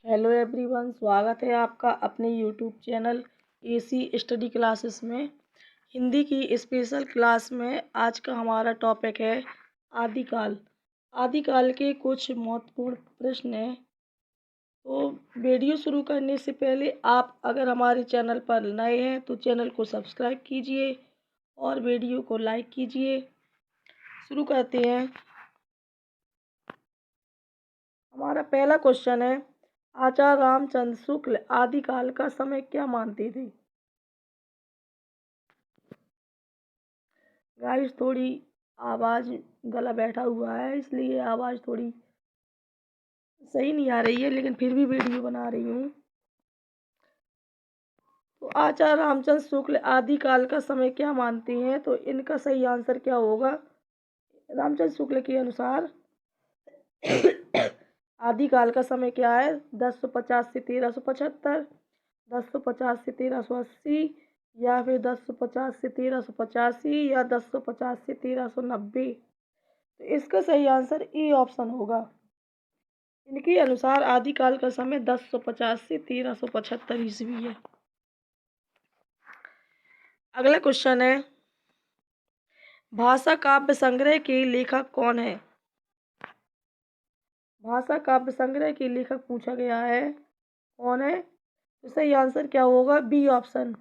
Hello everyone, स्वागत है आपका अपने YouTube channel AC study classes में। हिंदी की स्पेशल क्लास में आज का हमारा टॉपिक है आदिकाल। आदिकाल के कुछ महत्वपूर्ण प्रश्न हैं। तो वीडियो शुरू करने से पहले आप अगर हमारे चैनल पर नए हैं तो चैनल को सब्सक्राइब कीजिए और वीडियो को लाइक कीजिए। शुरू करते हैं। हमारा पहला क्वेश्चन है, आचार्य रामचंद्र शुक्ल आदिकाल का समय क्या मानते थे? गाइस, थोड़ी आवाज़ गला बैठा हुआ है, इसलिए आवाज़ थोड़ी सही नहीं आ रही है, लेकिन फिर भी वीडियो बना रही हूँ। तो आचार्य रामचंद्र शुक्ल आदिकाल का समय क्या मानते हैं? तो इनका सही आंसर क्या होगा? रामचंद्र शुक्ल के अनुसार आदिकाल का समय क्या है? 1050 से 1375, 1050 से 1380, या फिर 1050 से 1385, या 1050 से 1390। तो इसका सही आंसर ए ऑप्शन होगा। इनके अनुसार आदिकाल का समय 1050 से 1375 ईस्वी है। अगला क्वेश्चन है, भाषा काव्य संग्रह के लेखक कौन है? भाषा काव्य संग्रह के लेखक पूछा गया है, कौन है? तो सही आंसर क्या होगा? बी ऑप्शन,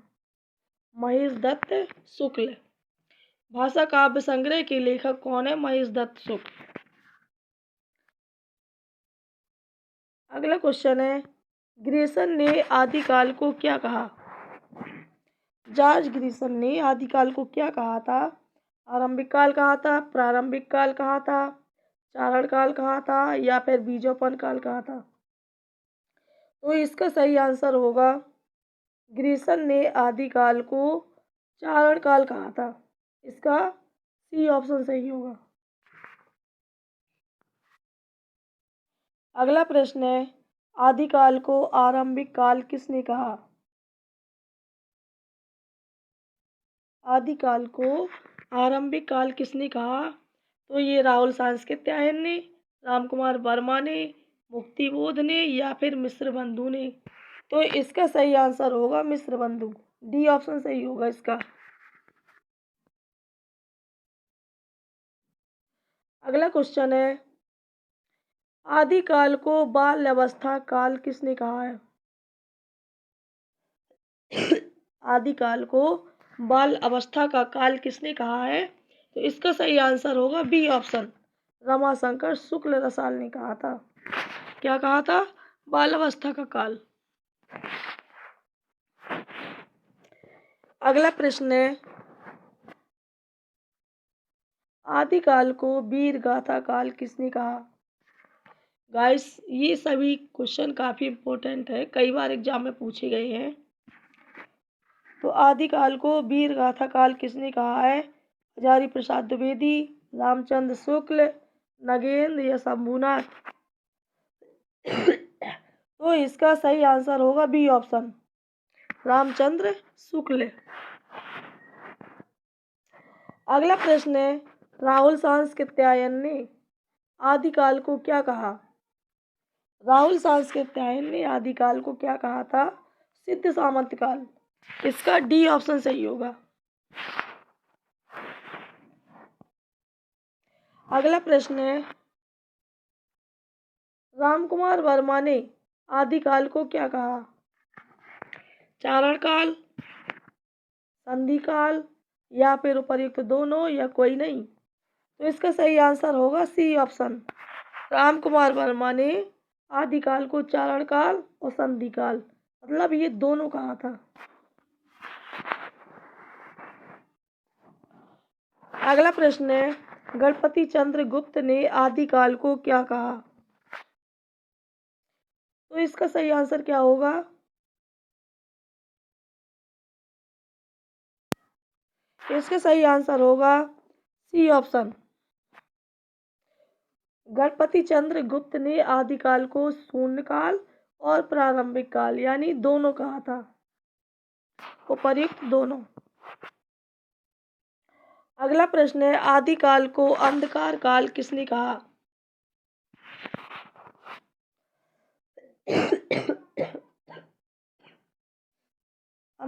महेश दत्त शुक्ल। भाषा काव्य संग्रह के लेखक कौन है? महेश दत्त शुक्ल। अगला क्वेश्चन है, ग्रेसन ने आदिकाल को क्या कहा? जॉर्ज ग्रेसन ने आदिकाल को क्या कहा था? आरंभिक काल कहा था, प्रारंभिक काल कहा था, चारण काल कहा था, या फिर बीजोपन काल कहा था? तो इसका सही आंसर होगा, ग्रेसन ने आदिकाल को चारण काल कहा था। इसका सी ऑप्शन सही होगा। अगला प्रश्न है, आदिकाल को आरंभिक काल किसने कहा? आदिकाल को आरंभिक काल किसने कहा? तो ये राहुल सांस्कृत्यायन ने, रामकुमार वर्मा ने, मुक्तिबोध ने, या फिर मिश्र बंधु ने? तो इसका सही आंसर होगा मिश्र बंधु। डी ऑप्शन सही होगा इसका। अगला क्वेश्चन है, आदिकाल को बाल अवस्था काल किसने कहा है? आदिकाल को बाल अवस्था का काल किसने कहा है? तो इसका सही आंसर होगा बी ऑप्शन, रमाशंकर शुक्ल रसाल ने कहा था। क्या कहा था? बाल अवस्था का काल। अगला प्रश्न है, आदिकाल को वीर गाथा काल किसने कहा? गाइस, ये सभी क्वेश्चन काफ़ी इम्पोर्टेंट है, कई बार एग्जाम में पूछे गए हैं। तो आदिकाल को वीर गाथा काल किसने कहा है? हजारी प्रसाद द्विवेदी, रामचंद्र शुक्ल, नगेंद्र, या शंभुनाथ? तो इसका सही आंसर होगा बी ऑप्शन, रामचंद्र शुक्ल। अगला प्रश्न है, राहुल सांस्कृत्यायन ने आदिकाल को क्या कहा? राहुल सांस्कृत्यायन ने आदिकाल को क्या कहा था? सिद्ध सामंत काल। इसका डी ऑप्शन सही होगा। अगला प्रश्न है, रामकुमार वर्मा ने आदिकाल को क्या कहा? चारण काल, संधि काल, या फिर उपर्युक्त दोनों, या कोई नहीं? तो इसका सही आंसर होगा सी ऑप्शन, रामकुमार वर्मा ने आदिकाल को चारण काल और संधि काल, मतलब ये दोनों कहा था। अगला प्रश्न है, गणपति चंद्र गुप्त ने आदिकाल को क्या कहा? तो इसका सही आंसर क्या होगा? इसका सही आंसर होगा सी ऑप्शन, गणपति चंद्र गुप्त ने आदिकाल को शून्यकाल और प्रारंभिक काल यानी दोनों कहा था, उपर्युक्त दोनों। अगला प्रश्न है, आदिकाल को अंधकार काल किसने कहा?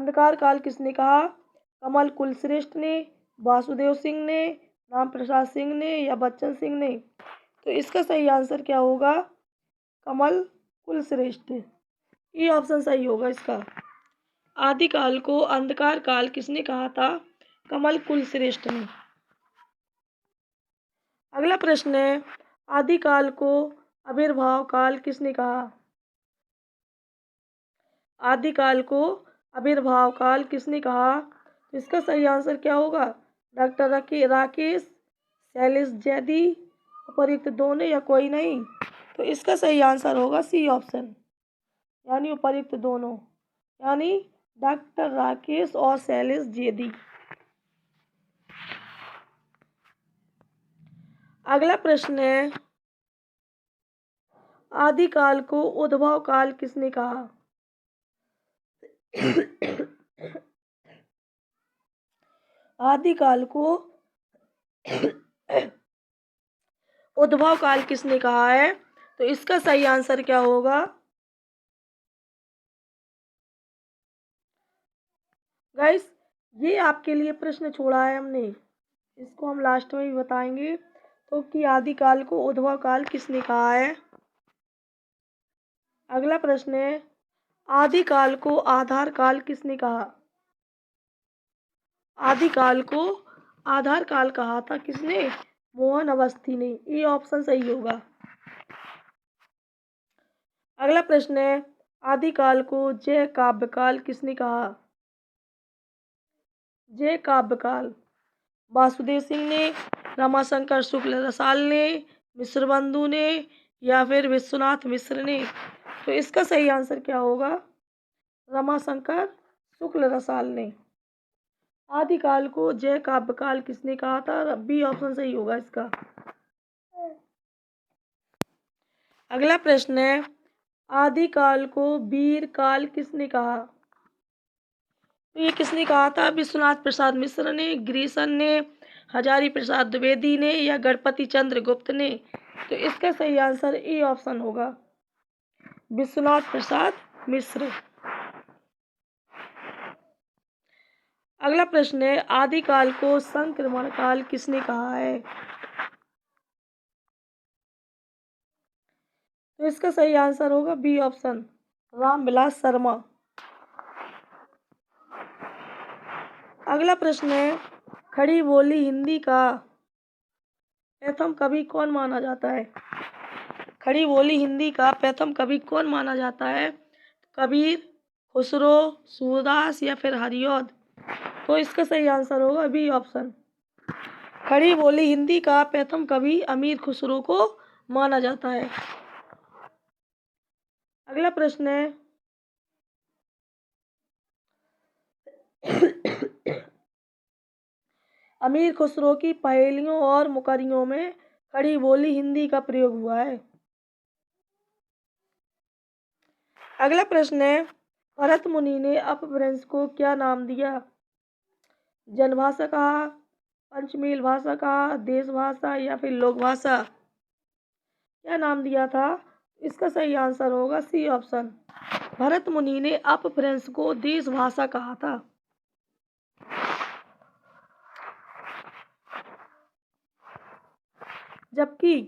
अंधकार काल किसने कहा? कमल कुलश्रेष्ठ ने, वासुदेव सिंह ने, राम प्रसाद सिंह ने या बच्चन सिंह ने? तो इसका सही आंसर क्या होगा? कमल कुलश्रेष्ठ। ये ऑप्शन सही होगा इसका। आदिकाल को अंधकार काल किसने कहा था? कमल कुलश्रेष्ठ ने। अगला प्रश्न है, आदिकाल को आविर्भाव काल किसने कहा? आदिकाल को आविर्भाव काल किसने कहा? तो इसका सही आंसर क्या होगा? डॉक्टर राकेश, शैलेश जैदी, उपयुक्त दोनों या कोई नहीं? तो इसका सही आंसर होगा सी ऑप्शन, यानी उपयुक्त दोनों, यानी डॉक्टर राकेश और शैलेश जैदी। अगला प्रश्न है, आदिकाल को उद्भव काल किसने कहा? आदिकाल को उद्भव काल किसने कहा है? तो इसका सही आंसर क्या होगा? गाइस, ये आपके लिए प्रश्न छोड़ा है हमने, इसको हम लास्ट में भी बताएंगे। तो कि आदिकाल को उद्भव काल किसने कहा है? अगला प्रश्न है, आदिकाल को आधार काल किसने कहा? आदिकाल को आधार काल कहा था किसने? मोहन अवस्थी ने। ये ऑप्शन सही होगा। अगला प्रश्न है, आदिकाल को जय काव्य काल किसने कहा? जय काव्य काल वासुदेव सिंह ने, रमाशंकर शुक्ल रसाल ने, मिश्र बंधु ने या फिर विश्वनाथ मिश्र ने? तो इसका सही आंसर क्या होगा? रमाशंकर शुक्ल रसाल ने। आदिकाल को जय काव्य काल किसने कहा था? बी ऑप्शन सही होगा इसका। अगला प्रश्न है, आदिकाल को वीर काल किसने कहा? तो ये किसने कहा था? विश्वनाथ प्रसाद मिश्र ने, ग्रीसन ने, हजारी प्रसाद द्विवेदी ने या गणपति चंद्र गुप्त ने? तो इसका सही आंसर ए ऑप्शन होगा, विश्वनाथ प्रसाद मिश्र। अगला प्रश्न है, आदिकाल को संक्रमण काल किसने कहा है? तो इसका सही आंसर होगा बी ऑप्शन, रामविलास शर्मा। अगला प्रश्न है, खड़ी बोली हिंदी का प्रथम कवि कौन माना जाता है? खड़ी बोली हिंदी का प्रथम कवि कौन माना जाता है? कबीर, खुसरो, सूरदास या फिर हरिऔध? तो इसका सही आंसर होगा बी ऑप्शन, खड़ी बोली हिंदी का प्रथम कवि अमीर खुसरो को माना जाता है। अगला प्रश्न है, अमीर खुसरो की पहेलियों और मुकरियों में खड़ी बोली हिंदी का प्रयोग हुआ है। अगला प्रश्न है, भरत मुनि ने अपभ्रंश को क्या नाम दिया? जनभाषा कहा, पंचमील भाषा कहा, देश भाषा या फिर लोक भाषा? क्या नाम दिया था? इसका सही आंसर होगा सी ऑप्शन, भरत मुनि ने अपभ्रंश को देश भाषा कहा था। जबकि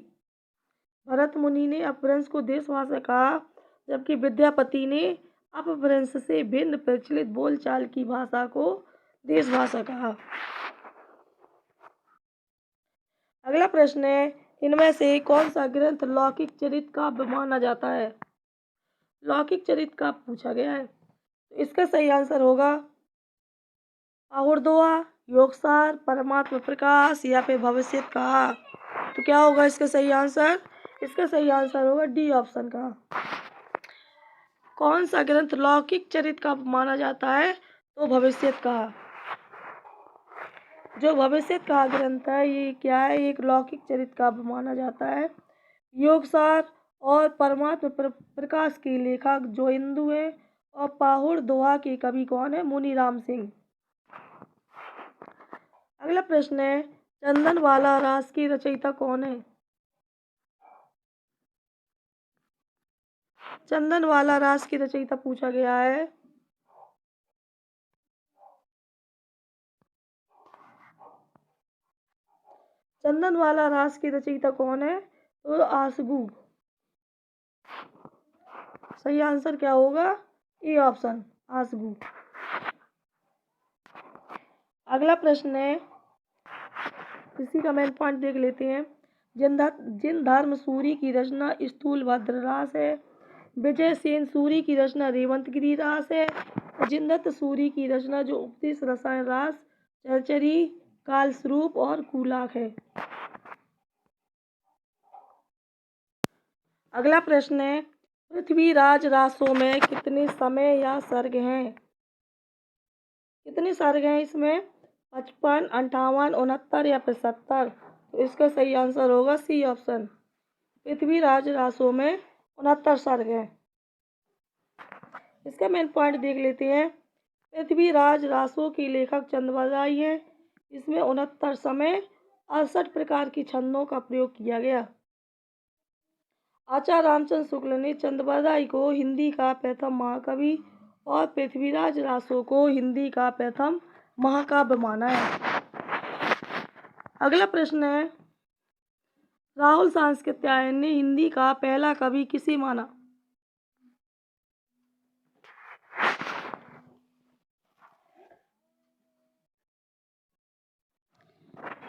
भरत मुनि ने अपभ्रंश को देश भाषा कहा, जबकि विद्यापति ने अपभ्रंश से भिन्न प्रचलित बोलचाल की भाषा को देश भाषा कहा। अगला प्रश्न है, इनमें से कौन सा ग्रंथ लौकिक चरित काव्य माना जाता है? लौकिक चरित काव्य पूछा गया है। इसका सही आंसर होगा आहुर्दोहा, योगसार, परमात्म प्रकाश या फिर भविष्यत कहा? तो क्या होगा इसका सही आंसर? इसका सही आंसर होगा डी ऑप्शन का। कौन सा ग्रंथ लौकिक चरित का माना जाता है? तो भविष्यत कहा। जो भविष्यत का ग्रंथ है ये क्या है? एक लौकिक चरित का माना जाता है। योगसार और परमात्म प्रकाश के लेखक जो हिंदू है, और पाहुड़ दोहा के कवि कौन है? मुनि राम सिंह। अगला प्रश्न है, चंदन वाला रास की रचयिता कौन है? चंदन वाला रास की रचयिता पूछा गया है। चंदनवाला रास की रचयिता कौन है? तो आसगू। सही आंसर क्या होगा? ए ऑप्शन, आसगू। अगला प्रश्न है, इसी का मेन पॉइंट देख लेते हैं। जिन धर्म सूरी की रचना स्थूलभद्र रास है। विजय सेन सूरी की रचना रेवंतगिरी रास है। जिनदत्त सूरी की रचना जो उपदेश रसायन रास, चरचरी, कालस्वरूप और कूलाक है। अगला प्रश्न है, पृथ्वीराज रासों में कितने समय या सर्ग हैं? कितने सर्ग हैं इसमें? 55, 58, 69 या 75? तो इसका सही आंसर होगा सी ऑप्शन, पृथ्वीराज रासों में 69 सर्ग हैं। इसका मेन पॉइंट देख लेते हैं। पृथ्वीराज रासों की लेखक चंद-बरदाई है। इसमें 69 समय 68 प्रकार की छंदों का प्रयोग किया गया। आचार्य रामचंद्र शुक्ल ने चंद-बरदाई को हिंदी का प्रथम महाकवि और पृथ्वीराज रासों को हिंदी का प्रथम महाकाव्य माना है। अगला प्रश्न है, राहुल सांकृत्यायन ने हिंदी का पहला कवि किसे माना?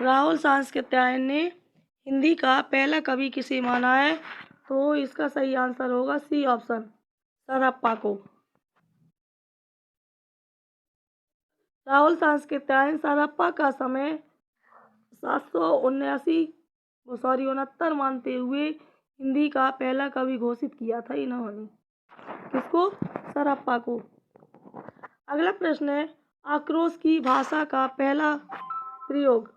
राहुल सांकृत्यायन ने हिंदी का पहला कवि किसे माना है? तो इसका सही आंसर होगा सी ऑप्शन, सरहप्पा को। राहुल सांकृत्यायन सरहप्पा का समय 69 मानते हुए हिंदी का पहला कवि घोषित किया था इन्होंने। किसको? सरहप्पा को। अगला प्रश्न है, आक्रोश की भाषा का पहला प्रयोग।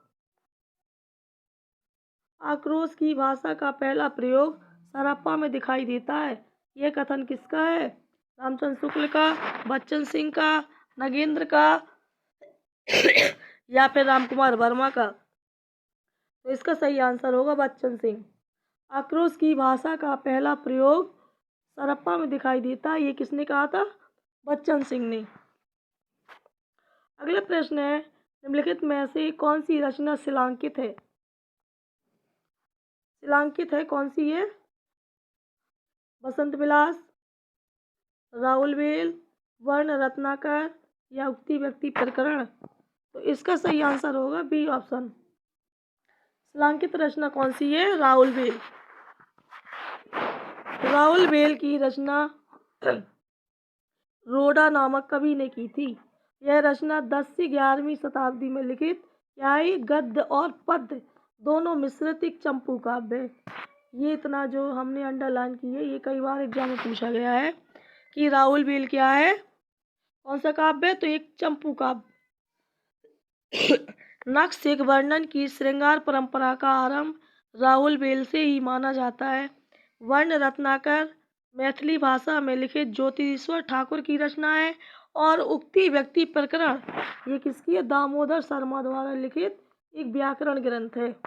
आक्रोश की भाषा का पहला प्रयोग सरहप्पा में दिखाई देता है। यह कथन किसका है? रामचंद्र शुक्ल का, बच्चन सिंह का, नगेंद्र का या फिर रामकुमार वर्मा का? तो इसका सही आंसर होगा बच्चन सिंह। आक्रोश की भाषा का पहला प्रयोग सरहप्पा में दिखाई देता है, ये किसने कहा था? बच्चन सिंह ने। अगला प्रश्न है, निम्नलिखित में से कौन सी रचना शिलांकित है? शिलांकित है कौन सी है? बसंत विलास, राहुल बेल, वर्ण रत्नाकर या उक्ति व्यक्ति प्रकरण? तो इसका सही आंसर होगा बी ऑप्शन, शिलांकित रचना कौन सी है? राहुल बेल। राहुल बेल की रचना रोडा नामक कवि ने की थी। यह रचना 10 से 11वीं शताब्दी में लिखित क्या है? गद्य और पद्य दोनों मिश्रित एक चंपू काव्य है। ये इतना जो हमने अंडरलाइन की है, ये कई बार एग्जाम में पूछा गया है कि राहुल बेल क्या है, कौन सा काव्य है? तो एक चंपू काव्य। नखशिख वर्णन की श्रृंगार परंपरा का आरंभ राहुल बेल से ही माना जाता है। वर्ण रत्नाकर मैथिली भाषा में लिखित ज्योतिरीश्वर ठाकुर की रचना है और उक्ति व्यक्ति प्रकरण ये किसकी है? दामोदर शर्मा द्वारा लिखित एक व्याकरण ग्रंथ है।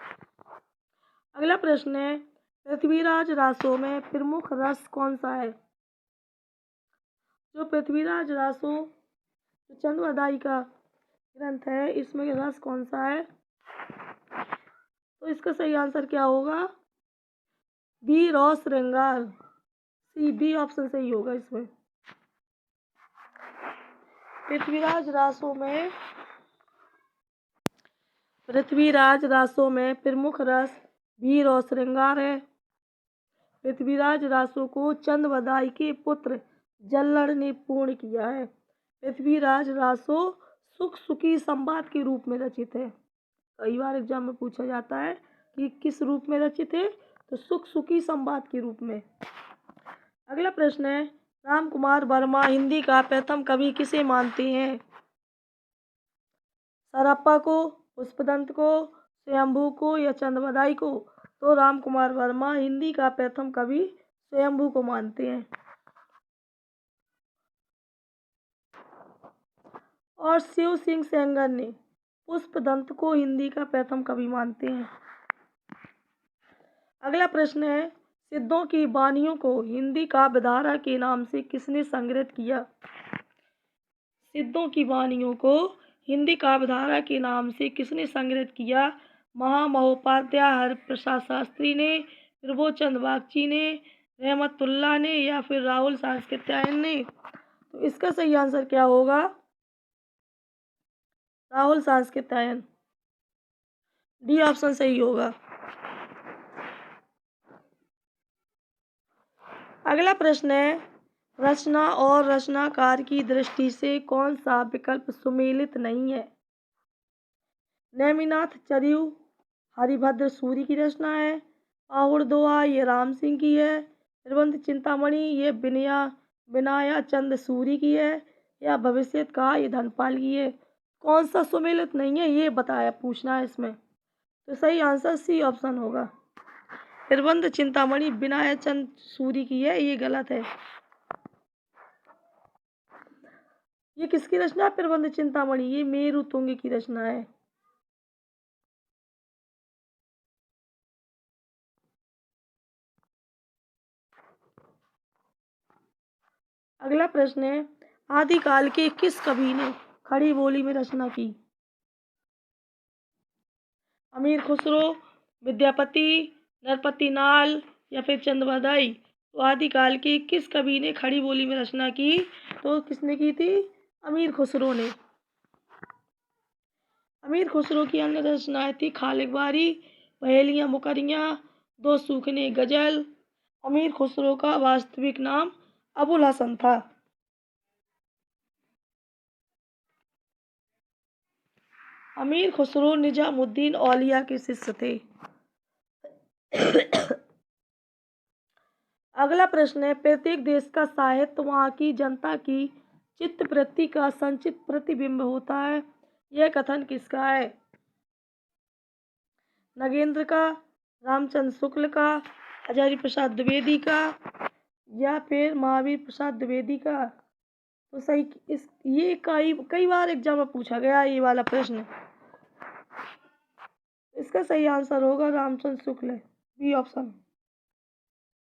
अगला प्रश्न है, पृथ्वीराज रासों में प्रमुख रस कौन सा है? जो पृथ्वीराज रासों जो चंद-बरदाई का ग्रंथ है, इसमें रस कौन सा है? तो इसका सही आंसर क्या होगा? बी रस श्रृंगार, सी बी ऑप्शन सही होगा इसमें। पृथ्वीराज रासों में प्रमुख रस वीर और श्रृंगार है। पृथ्वीराज रासों को चंद-बरदाई के पुत्र जल्लड़ ने पूर्ण किया है। पृथ्वीराज रासों सुख सुखी संवाद के रूप में रचित है। कई बार एग्जाम में पूछा जाता है कि किस रूप में रचित है? तो सुख सुखी संवाद के रूप में। अगला प्रश्न है, रामकुमार वर्मा हिंदी का प्रथम कवि किसे मानते हैं? सरहप्पा को, पुष्पदंत को, स्वयंभू को या चंद-बरदाई को? तो रामकुमार वर्मा हिंदी का प्रथम कवि स्वयंभू को मानते हैं। और शिव सिंह सेंगर ने पुष्पदंत को हिंदी का प्रथम कवि मानते हैं। अगला प्रश्न है, सिद्धों की वाणियों को हिंदी काव्यधारा के नाम से किसने संग्रहित किया? सिद्धों की वाणियों को हिंदी काव्यधारा के नाम से किसने संग्रहित किया? महामहोपाध्याय, हरिप्रसाद शास्त्री ने, प्रभुचंद बागची ने, रहमतुल्लाह ने, या फिर राहुल सांस्कृत्यायन ने? तो इसका सही आंसर क्या होगा? राहुल सांस्कृत्यायन, डी ऑप्शन सही होगा। अगला प्रश्न है, रचना और रचनाकार की दृष्टि से कौन सा विकल्प सुमेलित नहीं है? नेमिनाथ चरियु हरिभद्र सूरी की रचना है, आहुड़ दोहा ये राम सिंह की है, प्रबंध चिंतामणि ये विनाया चंद सूरी की है, या भविष्यत का ये धनपाल की है? कौन सा सुमेलित नहीं है ये बताया पूछना है इसमें। तो सही आंसर सी ऑप्शन होगा। प्रबंध चिंतामणि विनाया चंद सूरी की है, ये गलत है। ये किसकी रचना है? प्रबंध चिंतामणि ये मेरु तुंग की रचना है। अगला प्रश्न है, आदिकाल के किस कवि ने खड़ी बोली में रचना की? अमीर खुसरो, विद्यापति, नरपति नाल, या फिर चंद्रवदाई? तो आदिकाल के किस कवि ने खड़ी बोली में रचना की? तो किसने की थी? अमीर खुसरो ने। अमीर खुसरो की अन्य रचनाएं थी खालिक बारी, पहेलियां मुकरियां, दो सूखने गजल। अमीर खुसरो का वास्तविक नाम अबुल हसन था। अमीर खुसरो निजामुद्दीन औलिया के शिष्य थे। अगला प्रश्न है, प्रत्येक देश का साहित्य वहाँ की जनता की चित्तवृत्ति का संचित प्रतिबिंब होता है। यह कथन किसका है? नगेंद्र का, रामचंद्र शुक्ल का, हजारी प्रसाद द्विवेदी का, या फिर महावीर प्रसाद द्विवेदी का? तो सही ये कई बार एग्जाम में पूछा गया ये वाला प्रश्न। इसका सही आंसर होगा रामचंद्र शुक्ल, बी ऑप्शन।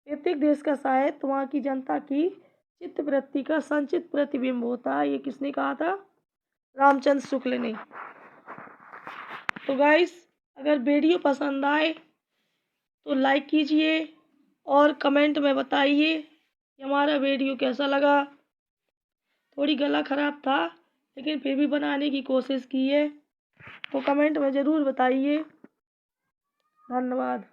प्रत्येक देश का साहित्य वहाँ की जनता की चित्तवृत्ति का संचित प्रतिबिंब होता है, ये किसने कहा था? रामचंद्र शुक्ल ने। तो गाइस, अगर वीडियो पसंद आए तो लाइक कीजिए और कमेंट में बताइए कि हमारा वीडियो कैसा लगा। थोड़ी गला खराब था लेकिन फिर भी बनाने की कोशिश की है, तो कमेंट में ज़रूर बताइए। धन्यवाद।